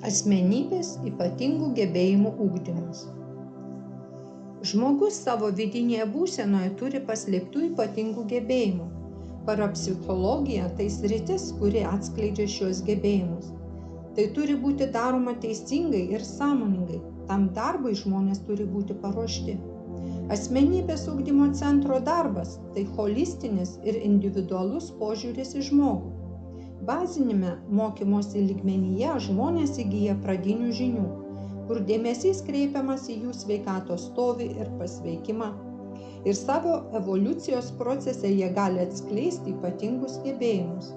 Asmenybės ypatingų gebėjimų ugdymas. Žmogus savo vidinėje būsenoje turi paslėptų ypatingų gebėjimų. Parapsichologija tai sritis, kuri atskleidžia šios gebėjimus. Tai turi būti daroma teisingai ir sąmoningai. Tam darbui žmonės turi būti paruošti. Asmenybės ugdymo centro darbas tai holistinis ir individualus požiūris į žmogų. Bazinėme mokymosi lygmenyje žmonės įgyja pradinių žinių, kur dėmesys kreipiamas į jų sveikatos stovį ir pasveikimą. Ir savo evoliucijos procese jie gali atskleisti ypatingus gebėjimus.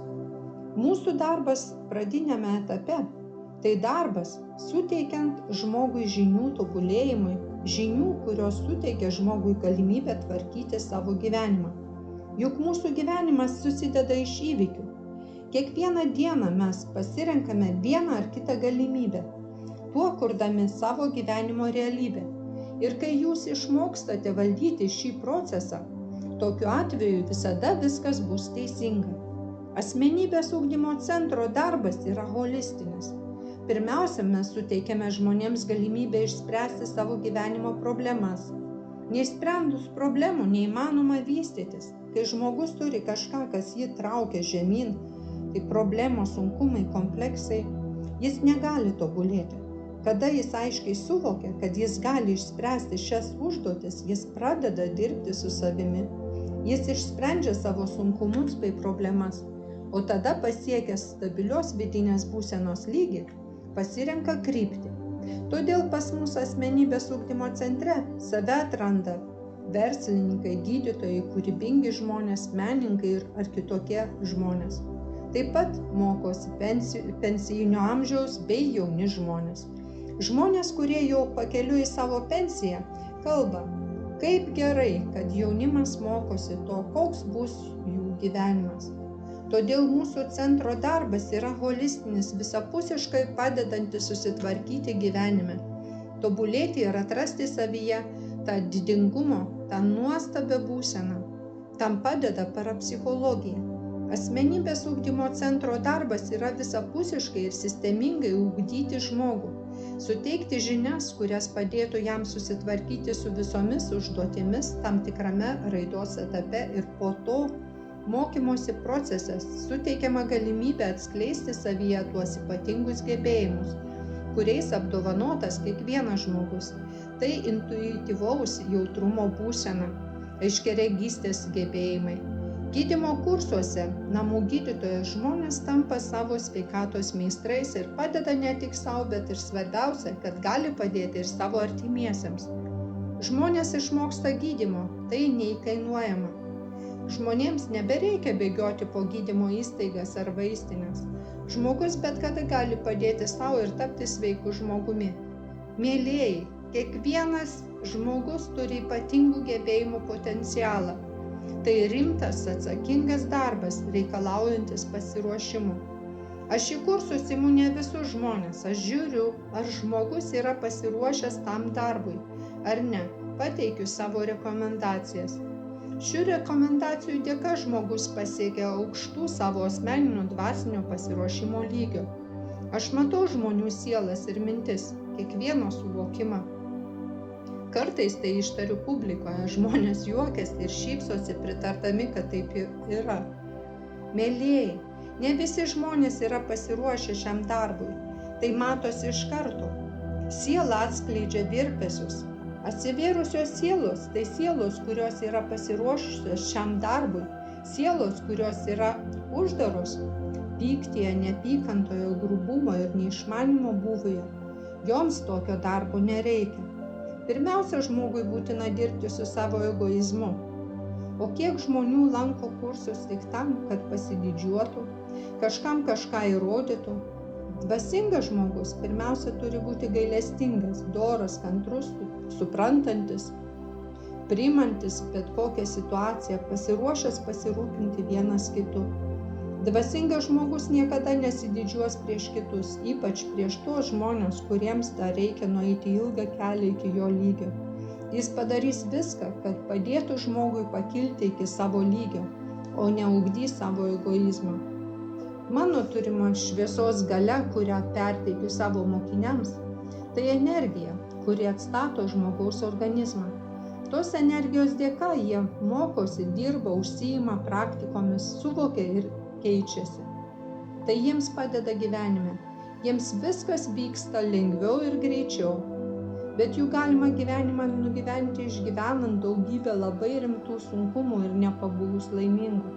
Mūsų darbas pradiniame etape tai darbas suteikiant žmogui žinių tobulėjimui, žinių, kurios suteikia žmogui galimybę tvarkyti savo gyvenimą. Juk mūsų gyvenimas susideda iš įvykių. Kiekvieną dieną mes pasirenkame vieną ar kitą galimybę, tuo kurdami savo gyvenimo realybę. Ir kai jūs išmokstate valdyti šį procesą, tokiu atveju visada viskas bus teisinga. Asmenybės ugdymo centro darbas yra holistinis. Pirmiausia, mes suteikiame žmonėms galimybę išspręsti savo gyvenimo problemas. Neišsprendus problemų neįmanoma vystytis. Kai žmogus turi kažką, kas jį traukia žemyn, tai problemos, sunkumai, kompleksai, jis negali tobulėti. Kada jis aiškiai suvokia, kad jis gali išspręsti šias užduotis, jis pradeda dirbti su savimi. Jis išsprendžia savo sunkumus bei problemas, o tada pasiekęs stabilios vidinės būsenos lygį, pasirenka kryptį. Todėl pas mus asmenybės ugdymo centre save atranda verslininkai, gydytojai, kūrybingi žmonės, menininkai ar kitokie žmonės. Taip pat mokosi pensijinio amžiaus bei jauni žmonės. Žmonės, kurie jau pakeliui į savo pensiją, kalba, kaip gerai, kad jaunimas mokosi to, koks bus jų gyvenimas. Todėl mūsų centro darbas yra holistinis, visapusiškai padedantis susitvarkyti gyvenime, tobulėti ir atrasti savyje tą didingumo, tą nuostabią būseną. Tam padeda parapsichologija. Asmenybės ugdymo centro darbas yra visapusiškai ir sistemingai ugdyti žmogų, suteikti žinias, kurias padėtų jam susitvarkyti su visomis užduotimis tam tikrame raidos etape ir po to mokymosi procesas suteikiama galimybė atskleisti savyje tuos ypatingus gebėjimus, kuriais apdovanotas kiekvienas žmogus. Tai intuityvaus jautrumo būsena, aiškiaregystės gebėjimai. Gydymo kursuose namų gydytojo žmonės tampa savo sveikatos meistrais ir padeda ne tik savo, bet ir svarbiausia, kad gali padėti ir savo artimiesiems. Žmonės išmoksta gydymo, tai neįkainuojama. Žmonėms nebereikia bėgioti po gydymo įstaigas ar vaistinės. Žmogus bet kada gali padėti savo ir tapti sveiku žmogumi. Mielieji, kiekvienas žmogus turi ypatingų gebėjimų potencialą. Tai rimtas, atsakingas darbas, reikalaujantis pasiruošimo. Aš į kursus imu ne visus žmonės, aš žiūriu, ar žmogus yra pasiruošęs tam darbui, ar ne, pateikiu savo rekomendacijas. Šių rekomendacijų dėka žmogus pasiekia aukštų savo asmeninio dvasinio pasiruošimo lygio. Aš matau žmonių sielas ir mintis, kiekvieno suvokimą. Kartais tai ištariu publikoje, žmonės juokiasi ir šypsosi pritardami, kad taip yra. Mielieji, ne visi žmonės yra pasiruošę šiam darbui, tai matosi iš karto. Siela atskleidžia virpesius. Atsivėrusios sielos, tai sielos, kurios yra pasiruošusios šiam darbui, sielos, kurios yra uždaros, pyktyje, neapykantoje, grubumo ir neišmanimo būvoje, joms tokio darbo nereikia. Pirmiausia, žmogui būtina dirbti su savo egoizmu. O kiek žmonių lanko kursus tik tam, kad pasididžiuotų, kažkam kažką įrodytų. Dvasingas žmogus pirmiausia turi būti gailestingas, doras, kantrus, suprantantis, priimantis bet kokią situaciją, pasiruošęs pasirūpinti vienas kitu. Dvasingas žmogus niekada nesididžiuos prieš kitus, ypač prieš tuos žmonės, kuriems dar reikia nueiti ilgą kelią iki jo lygio. Jis padarys viską, kad padėtų žmogui pakilti iki savo lygio, o ne ugdys savo egoizmą. Mano turima šviesos galia, kurią perteikiu savo mokiniams, tai energija, kuri atstato žmogaus organizmą. Tos energijos dėka jie mokosi, dirba, užsiima praktikomis, suvokia ir keičiasi. Tai jiems padeda gyvenime. Jiems viskas vyksta lengviau ir greičiau. Bet jų galima gyvenimą nugyventi išgyvenant daugybę labai rimtų sunkumų ir nepabuvus laimingu.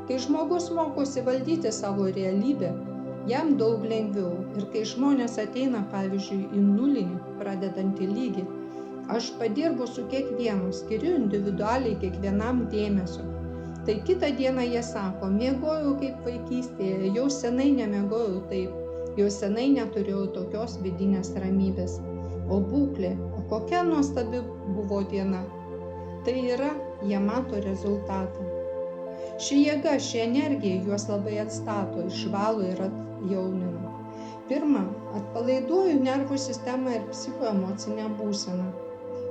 Kai žmogus mokosi valdyti savo realybę, jam daug lengviau. Ir kai žmonės ateina, pavyzdžiui, į nulinį, pradedantį lygį, aš padirbu su kiekvienu, skiriu individualiai kiekvienam dėmesio. Tai kitą dieną jie sako, miegojau kaip vaikystėje, jau senai nemiegojau taip, jau senai neturėjau tokios vidinės ramybės. O būklė, o kokia nuostabi buvo diena. Tai yra, jie mato rezultatą. Ši jėga, ši energija juos labai atstato, išvalo ir atjaunina. Pirma, atpalaiduoju nervų sistemą ir psichoemocinę būseną.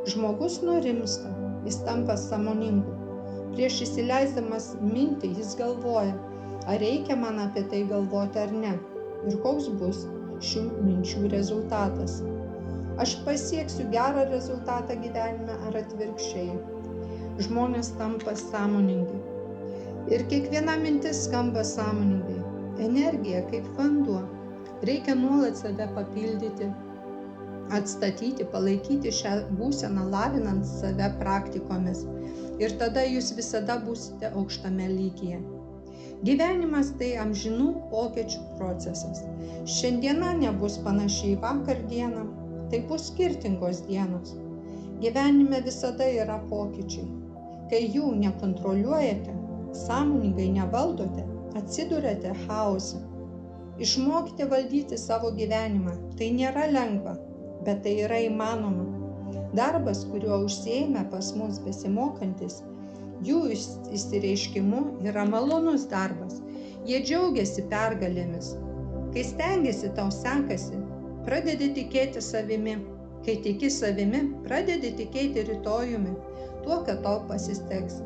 Žmogus nurimsta, jis tampa sąmoningu. Prieš įsileisdamas mintį jis galvoja, ar reikia man apie tai galvoti ar ne, ir koks bus šių minčių rezultatas. Aš pasieksiu gerą rezultatą gyvenime ar atvirkščiai. Žmonės tampa sąmoningi. Ir kiekviena mintis skamba sąmoningai. Energija kaip vanduo. Reikia nuolat save papildyti, atstatyti, palaikyti šią būseną, lavinant save praktikomis. Ir tada jūs visada būsite aukštame lygyje. Gyvenimas tai amžinų pokyčių procesas. Šiandiena nebus panašiai vakar dieną, tai bus skirtingos dienos. Gyvenime visada yra pokyčiai. Kai jų nekontroliuojate, sąmoningai nevaldote, atsiduriate chaose. Išmokite valdyti savo gyvenimą. Tai nėra lengva, bet tai yra įmanoma. Darbas, kuriuo užsiėmė pas mus besimokantis, jų išsireiškimu yra malonus darbas. Jie džiaugiasi pergalėmis. Kai stengiasi, tau sekasi, pradedi tikėti savimi. Kai tiki savimi, pradedi tikėti rytojumi, tuo, kad tau pasisteks.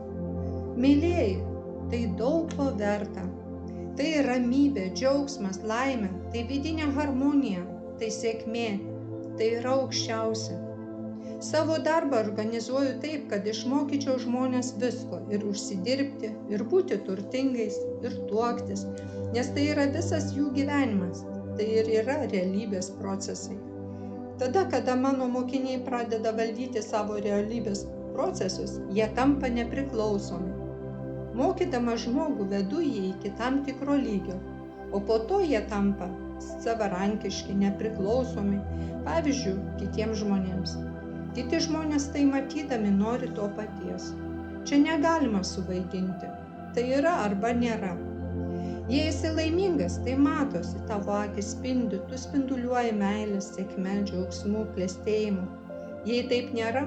Mylėjai, tai daug ko verta. Tai ramybė, džiaugsmas, laimė, tai vidinė harmonija, tai sėkmė, tai yra aukščiausia. Savo darbą organizuoju taip, kad išmokyčiau žmonės visko ir užsidirbti, ir būti turtingais, ir tuoktis, nes tai yra visas jų gyvenimas, tai ir yra realybės procesai. Tada, kada mano mokiniai pradeda valdyti savo realybės procesus, jie tampa nepriklausomi. Mokydama žmogų vedu jį iki tam tikro lygio, o po to jie tampa savarankiški, nepriklausomi, pavyzdžiui, kitiems žmonėms. Kiti žmonės tai matydami nori to paties. Čia negalima suvaidinti. Tai yra arba nėra. Jei esi laimingas, tai matosi, tavo akis spindi, tu spinduliuoji meilės, sėkme, džiaugsmu, klestėjimu. Jei taip nėra,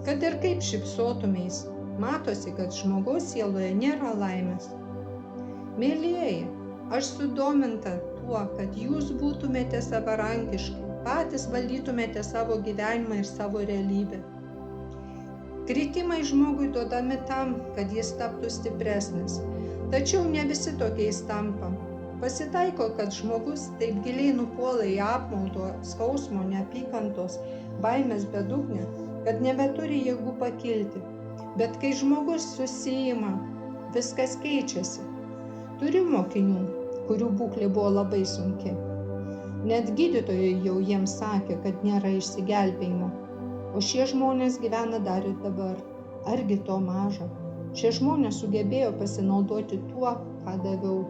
kad ir kaip šypsotumeis, matosi, kad žmogaus sieloje nėra laimės. Mėlyjeji, aš sudominta tuo, kad jūs būtumėte savarankiški, patys valdytumėte savo gyvenimą ir savo realybę. Kritimai žmogui duodami tam, kad jis taptų stipresnis, tačiau ne visi tokiais tampa. Pasitaiko, kad žmogus taip giliai nupuola į apmaudo, skausmo, neapykantos, baimės bedugnę, kad nebeturi jėgų pakilti. Bet kai žmogus susijima, viskas keičiasi. Turiu mokinių, kurių būklė buvo labai sunki. Net gydytojai jau jiems sakė, kad nėra išsigelbėjimo. O šie žmonės gyvena dar ir dabar. Argi to maža? Šie žmonės sugebėjo pasinaudoti tuo, ką daviau.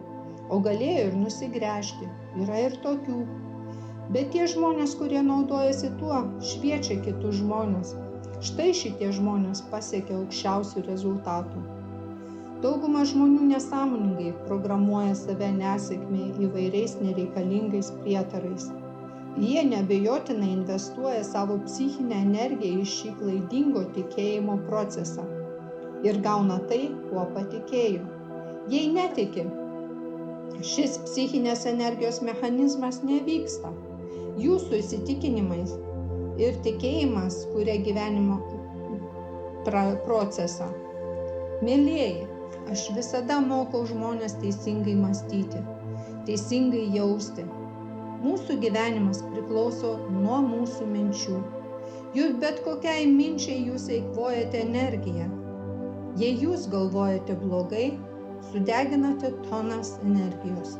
O galėjo ir nusigręžti. Yra ir tokių. Bet tie žmonės, kurie naudojasi tuo, šviečia kitus žmonės. Štai šitie žmonės pasiekia aukščiausių rezultatų. Dauguma žmonių nesąmoningai programuoja save nesėkmei įvairiais nereikalingais prietarais. Jie neabejotinai investuoja savo psichinę energiją į šį klaidingo tikėjimo procesą ir gauna tai, kuo patikėjo. Jei netiki, šis psichinės energijos mechanizmas nevyksta. Jūsų įsitikinimais ir tikėjimas kuria gyvenimo procesą. Mėlyjeji, Aš visada mokau žmonės teisingai mąstyti, teisingai jausti. Mūsų gyvenimas priklauso nuo mūsų minčių. Juk bet kokiai minčiai jūs eikvojate energiją. Jei jūs galvojate blogai, sudeginate tonas energijos.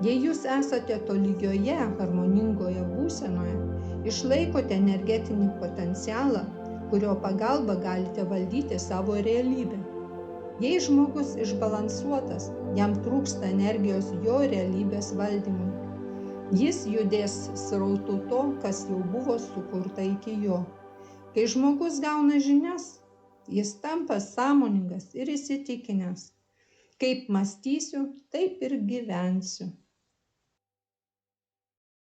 Jei jūs esate tolygioje, harmoningoje būsenoje, išlaikote energetinį potencialą, kurio pagalba galite valdyti savo realybę. Jei žmogus išbalansuotas, jam trūksta energijos jo realybės valdymui. Jis judės srautu to, kas jau buvo sukurta iki jo. Kai žmogus gauna žinias, jis tampa sąmoningas ir įsitikinęs. Kaip mąstysiu, taip ir gyvensiu.